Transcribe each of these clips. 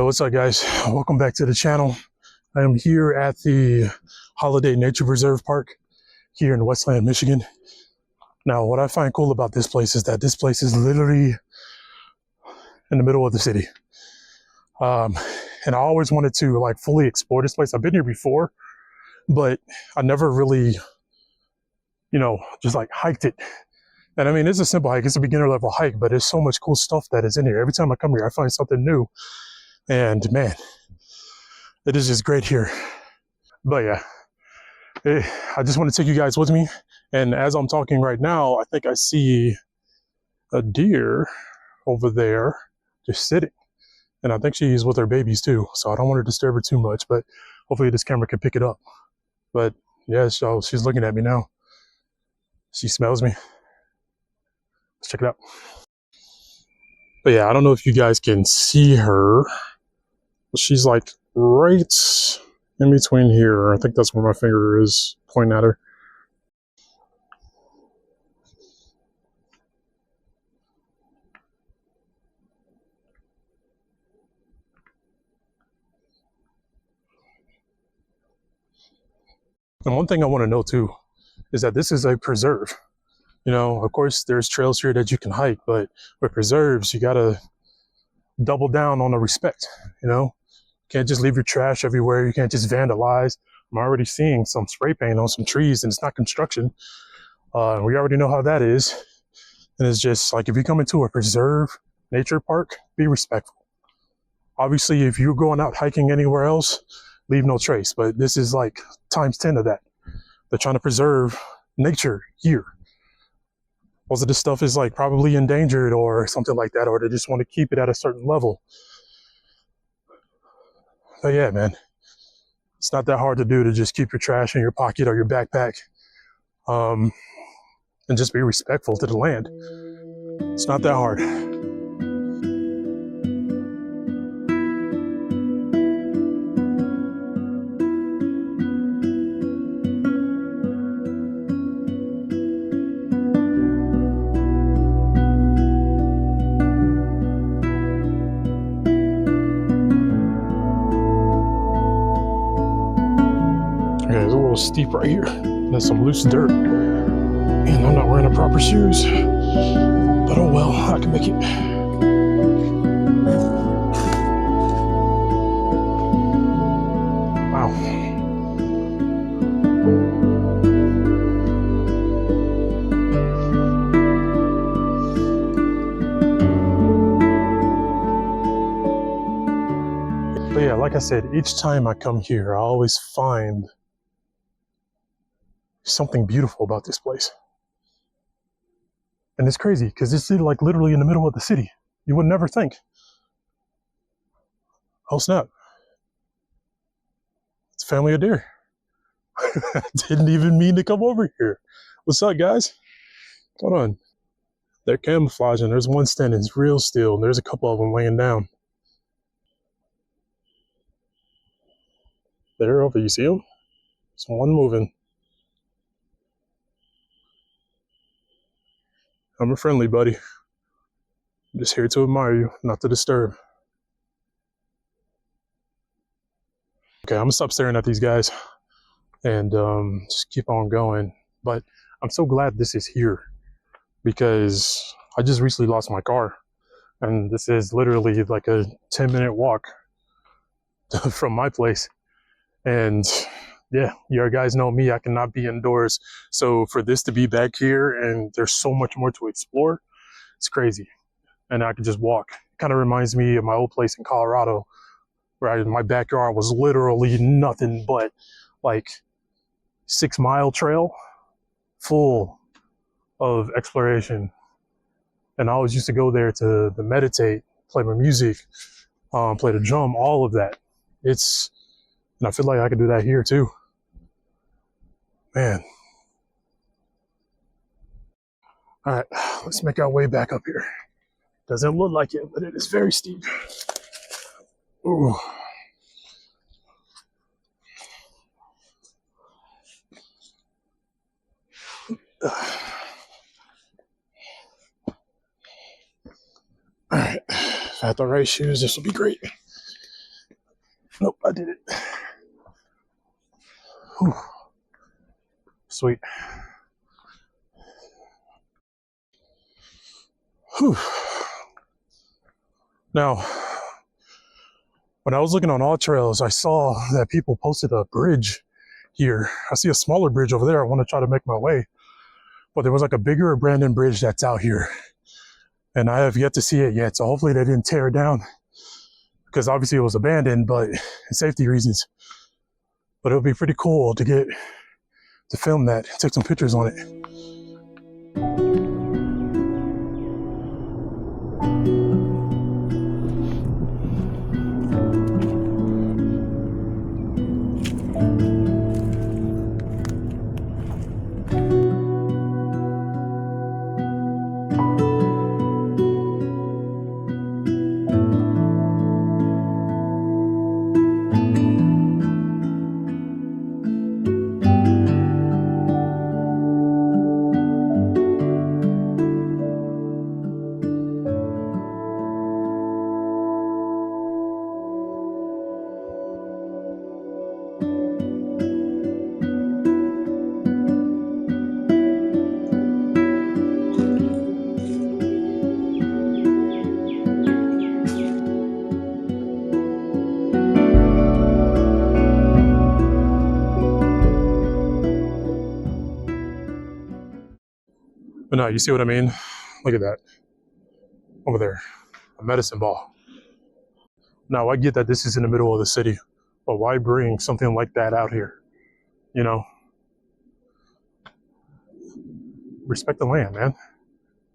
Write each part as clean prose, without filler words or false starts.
Yo, what's up guys? Welcome back to the channel. I am here at the Holiday Nature Preserve Park here in Westland, Michigan. Now, what I find cool about this place is that this place is literally in the middle of the city. And I always wanted to like fully explore this place. I've been here before, but I never really, just like hiked it. And I mean, it's a simple hike. It's a beginner level hike, but there's so much cool stuff that is in here. Every time I come here, I find something new. And man, it is just great here. But yeah, I just want to take you guys with me. And as I'm talking right now, I think I see a deer over there just sitting. And I think she's with her babies too. So I don't want to disturb her too much, but hopefully this camera can pick it up. But yeah, so she's looking at me now. She smells me. Let's check it out. But yeah, I don't know if you guys can see her. She's like right in between here. I think that's where my finger is pointing at her. And one thing I want to know too is that this is a preserve. Of course there's trails here that you can hike, but with preserves, you gotta double down on the respect. You can't just leave your trash everywhere. You can't just vandalize. I'm already seeing some spray paint on some trees, and it's not construction. We already know how that is. And it's just like, if you come into a preserve nature park, be respectful. Obviously, if you're going out hiking anywhere else, leave no trace. But this is like times 10 of that. They're trying to preserve nature here. Most of this stuff is like probably endangered or something like that, or they just want to keep it at a certain level. But yeah, man, it's not that hard to do, to just keep your trash in your pocket or your backpack, and just be respectful to the land. It's not that hard. Okay, it's a little steep right here. There's some loose dirt. And I'm not wearing the proper shoes. But oh well, I can make it. Wow. But yeah, like I said, each time I come here, I always find something beautiful about this place. And it's crazy because it's like literally in the middle of the city. You would never think. Oh snap. It's a family of deer. I didn't even mean to come over here. What's up, guys? Hold on. They're camouflaging. There's one standing real still, and there's a couple of them laying down. They're over. You see them? There's one moving. I'm a friendly buddy. I'm just here to admire you, not to disturb. Okay, I'm gonna stop staring at these guys and just keep on going. But I'm so glad this is here, because I just recently lost my car, and this is literally like a 10-minute walk from my place. And yeah, you guys know me, I cannot be indoors. So for this to be back here and there's so much more to explore, it's crazy. And I could just walk. It kind of reminds me of my old place in Colorado, where my backyard was literally nothing but like 6-mile trail full of exploration. And I always used to go there to meditate, play my music, play the drum, all of that. And I feel like I could do that here too. Man. All right, let's make our way back up here. Doesn't look like it, but it is very steep. Ooh. All right, if I have the right shoes, this will be great. Nope, I did it. Whew. Sweet. Whew. Now, when I was looking on All Trails, I saw that people posted a bridge here. I see a smaller bridge over there. I want to try to make my way. But there was like a bigger abandoned bridge that's out here. And I have yet to see it yet. So hopefully they didn't tear it down, because obviously it was abandoned, but safety reasons. But it would be pretty cool to get to film that, take some pictures on it. But no, you see what I mean? Look at that. Over there, a medicine ball. Now, I get that this is in the middle of the city, but why bring something like that out here? You know, respect the land, man. And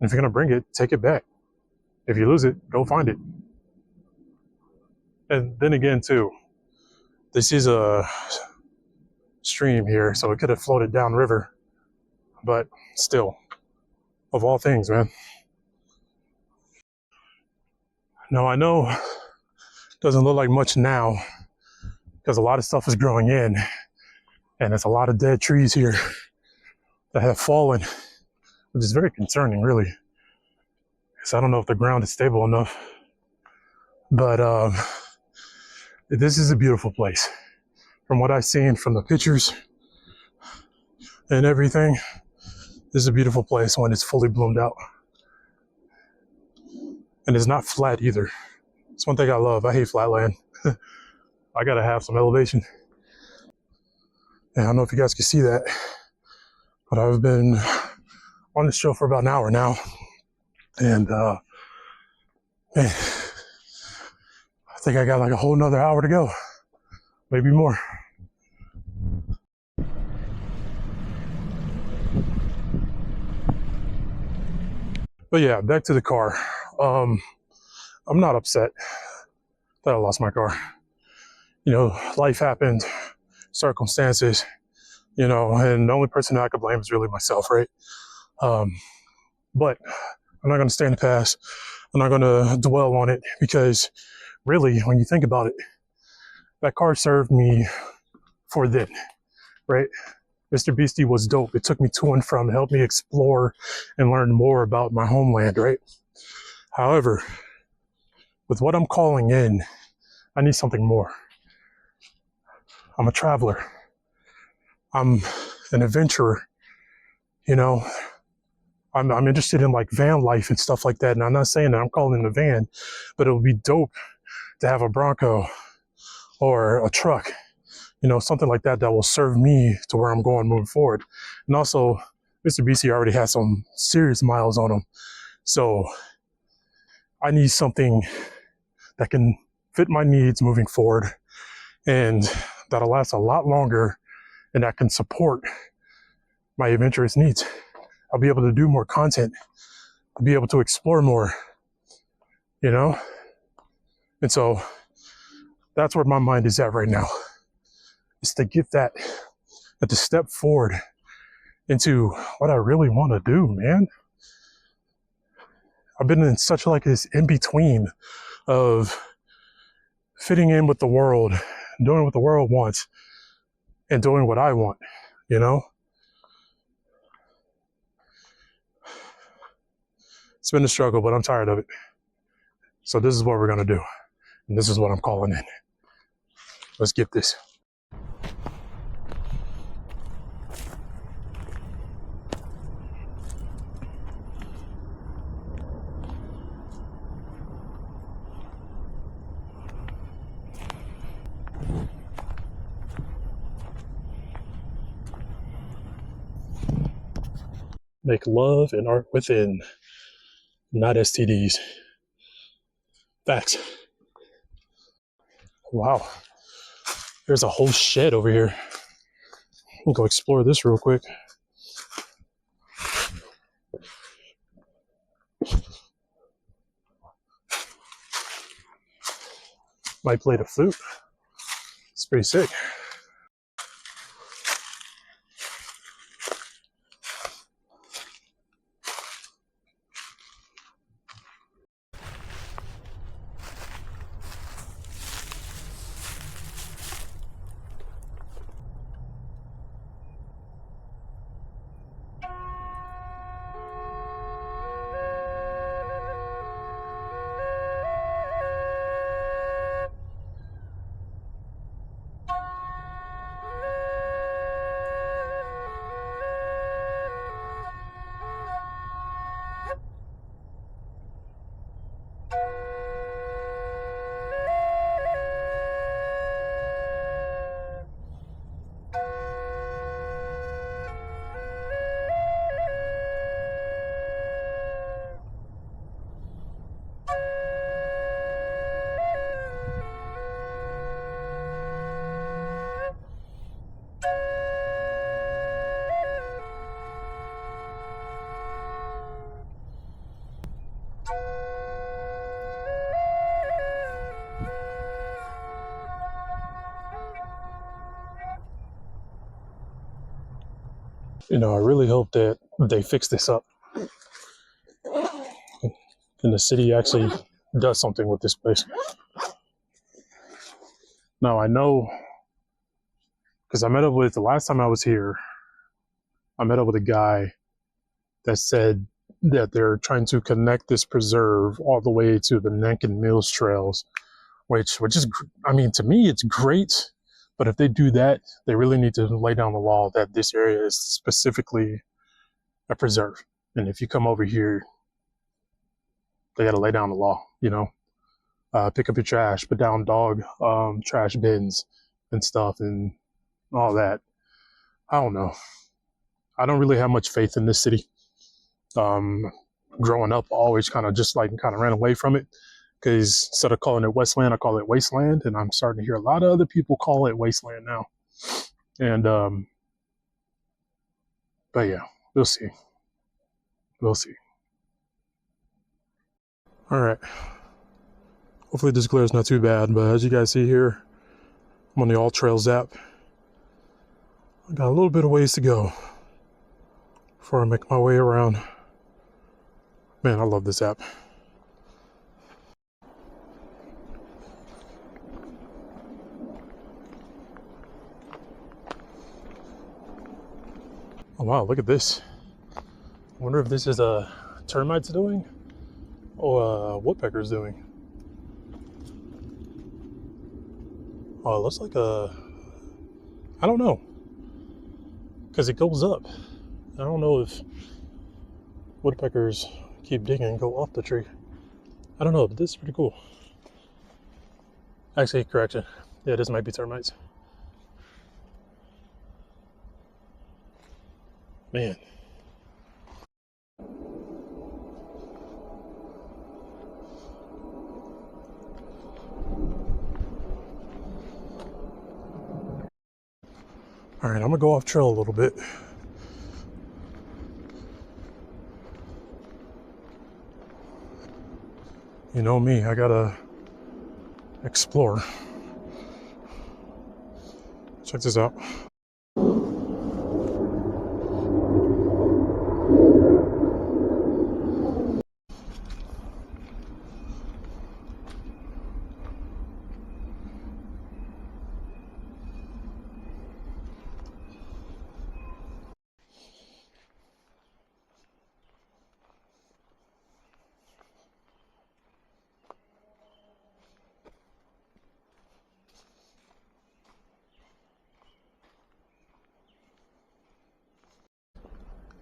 if you're gonna bring it, take it back. If you lose it, go find it. And then again, too, this is a stream here, so it could have floated downriver, but still, of all things, man. Now, I know it doesn't look like much now because a lot of stuff is growing in, and there's a lot of dead trees here that have fallen, which is very concerning, really, because I don't know if the ground is stable enough. But this is a beautiful place. From what I've seen from the pictures and everything, this is a beautiful place when it's fully bloomed out. And it's not flat either. It's one thing I love. I hate flat land. I gotta have some elevation. And I don't know if you guys can see that, but I've been on this show for about an hour now. And man, I think I got like a whole nother hour to go. Maybe more. But yeah, back to the car. I'm not upset that I lost my car. You know, life happened, circumstances, you know, and the only person that I could blame is really myself, right? But I'm not going to stay in the past. I'm not going to dwell on it, because really, when you think about it, that car served me for then, right? Mr. Beastie was dope. It took me to and from, helped me explore and learn more about my homeland, right? However, with what I'm calling in, I need something more. I'm a traveler. I'm an adventurer, you know. I'm interested in like van life and stuff like that. And I'm not saying that I'm calling it a van, but it would be dope to have a Bronco or a truck, you know, something like that that will serve me to where I'm going moving forward. And also, Mr. BC already has some serious miles on him. So I need something that can fit my needs moving forward and that'll last a lot longer and that can support my adventurous needs. I'll be able to do more content. I'll be able to explore more, you know? And so that's where my mind is at right now. Is to get that, to step forward into what I really want to do, man. I've been in such like this in-between of fitting in with the world, doing what the world wants, and doing what I want, you know? It's been a struggle, but I'm tired of it. So this is what we're gonna do. And this is what I'm calling in. Let's get this. Make love and art within, not STDs. Facts. Wow. There's a whole shed over here. We'll go explore this real quick. Might play the flute. It's pretty sick. You know, I really hope that they fix this up and the city actually does something with this place. Now, I know, because I met up with, the last time I was here, I met up with a guy that said that they're trying to connect this preserve all the way to the Neck and Mills trails, which is, I mean, to me, it's great. But if they do that, they really need to lay down the law that this area is specifically a preserve. And if you come over here, they got to lay down the law, you know, pick up your trash, put down dog trash bins and stuff and all that. I don't know. I don't really have much faith in this city. Growing up, I always kind of ran away from it, because instead of calling it Westland, I call it Wasteland, and I'm starting to hear a lot of other people call it Wasteland now. And but yeah, we'll see. We'll see. All right. Hopefully this glare is not too bad, but as you guys see here, I'm on the All Trails app. I got a little bit of ways to go before I make my way around. Man, I love this app. Oh wow, look at this. I wonder if this is a termites doing or a woodpecker's doing. Oh, it looks like I don't know, because it goes up. I don't know if woodpeckers keep digging and go off the tree. I don't know, but this is pretty cool. Actually, correction. Yeah, this might be termites. Man. All right, I'm gonna go off trail a little bit. You know me, I gotta explore. Check this out.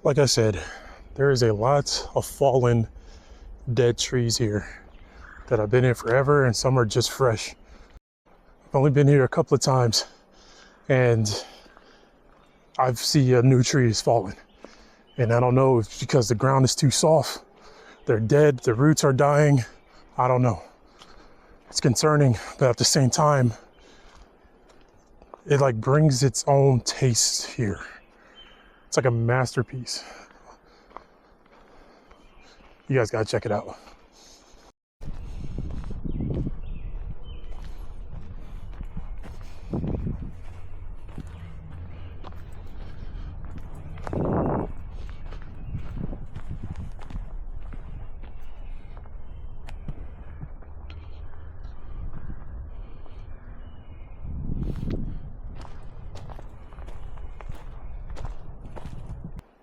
Like I said, there is a lot of fallen dead trees here that have been here forever, and some are just fresh. I've only been here a couple of times, and I've seen new trees falling. And I don't know if it's because the ground is too soft, they're dead, the roots are dying. I don't know. It's concerning, but at the same time, it like brings its own taste here. It's like a masterpiece. You guys gotta check it out.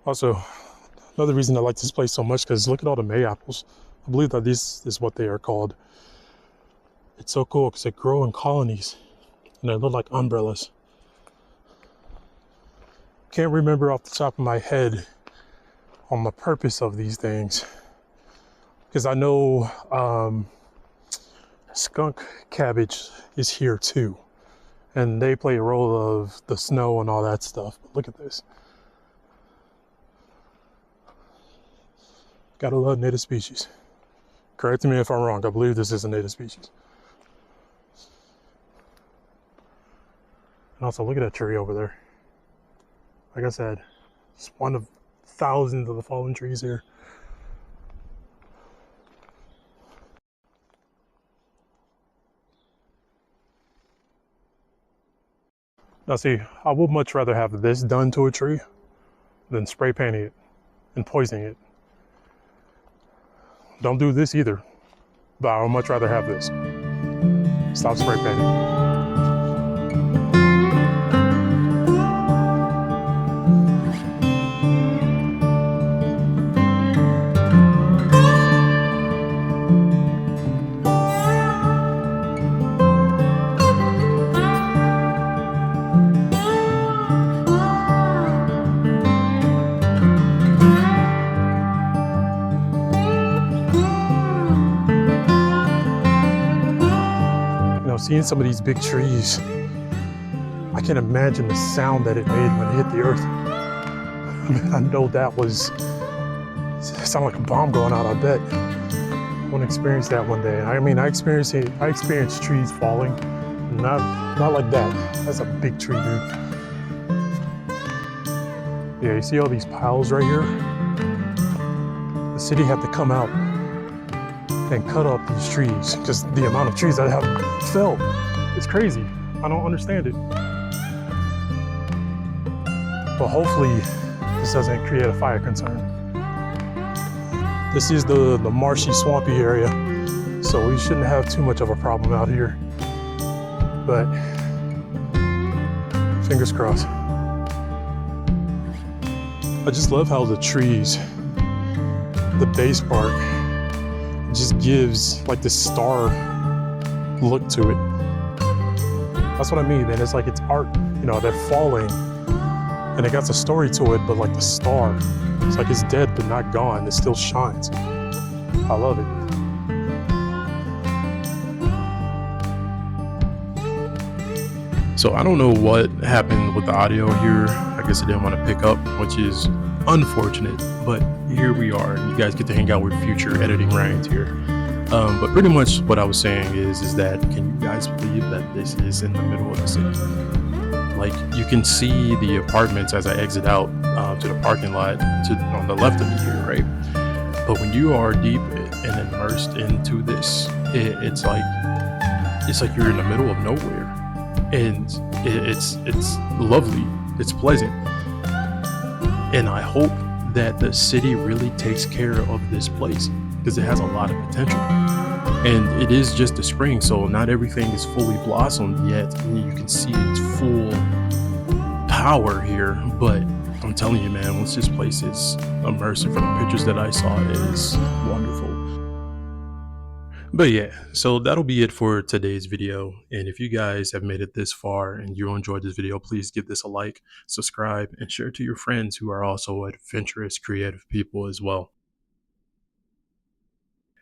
Also, another reason I like this place so much, because look at all the May apples. I believe that this is what they are called. It's so cool because they grow in colonies and they look like umbrellas. Can't remember off the top of my head on the purpose of these things, because I know skunk cabbage is here too, and they play a role of the snow and all that stuff. But look at this. Gotta love native species. Correct me if I'm wrong. I believe this is a native species. And also, look at that tree over there. Like I said, it's one of thousands of the fallen trees here. Now see, I would much rather have this done to a tree than spray painting it and poisoning it. Don't do this either, but I would much rather have this. Stop spray painting. Seeing some of these big trees, I can imagine the sound that it made when it hit the earth. I mean, I know that was, it sounded like a bomb going out, I bet. I want to experience that one day. I mean, I experienced trees falling, not like that. That's a big tree, dude. Yeah, you see all these piles right here? The city had to come out and cut up these trees, because the amount of trees that have fell, it's crazy. I don't understand it. But hopefully this doesn't create a fire concern. This is the marshy, swampy area, so we shouldn't have too much of a problem out here. But fingers crossed. I just love how the trees, the base part, just gives like this star look to it. That's what I mean, man. It's like it's art, you know, they're falling and it got a story to it, but like the star, it's like it's dead but not gone. It still shines. I love it. So I don't know what happened with the audio here. I guess it didn't want to pick up, which is unfortunate, but here we are, and you guys get to hang out with future editing Ryan's here. But pretty much what I was saying is that, can you guys believe that this is in the middle of the city? Like, you can see the apartments as I exit out to the parking lot on the left of me here, right? But when you are deep and immersed into this, it's like you're in the middle of nowhere, and it's lovely, it's pleasant. And I hope that the city really takes care of this place, because it has a lot of potential. And it is just the spring, so not everything is fully blossomed yet. You can see its full power here, but I'm telling you, man, once this place is immersive, from the pictures that I saw, it is wonderful. But yeah, so that'll be it for today's video. And if you guys have made it this far and you enjoyed this video, please give this a like, subscribe, and share to your friends who are also adventurous, creative people as well.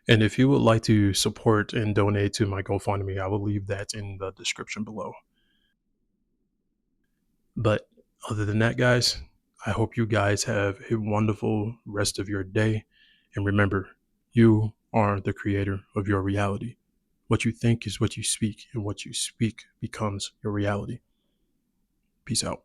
And if you would like to support and donate to my GoFundMe, I will leave that in the description below. But other than that, guys, I hope you guys have a wonderful rest of your day. And remember, you are the creator of your reality. What you think is what you speak, and what you speak becomes your reality. Peace out.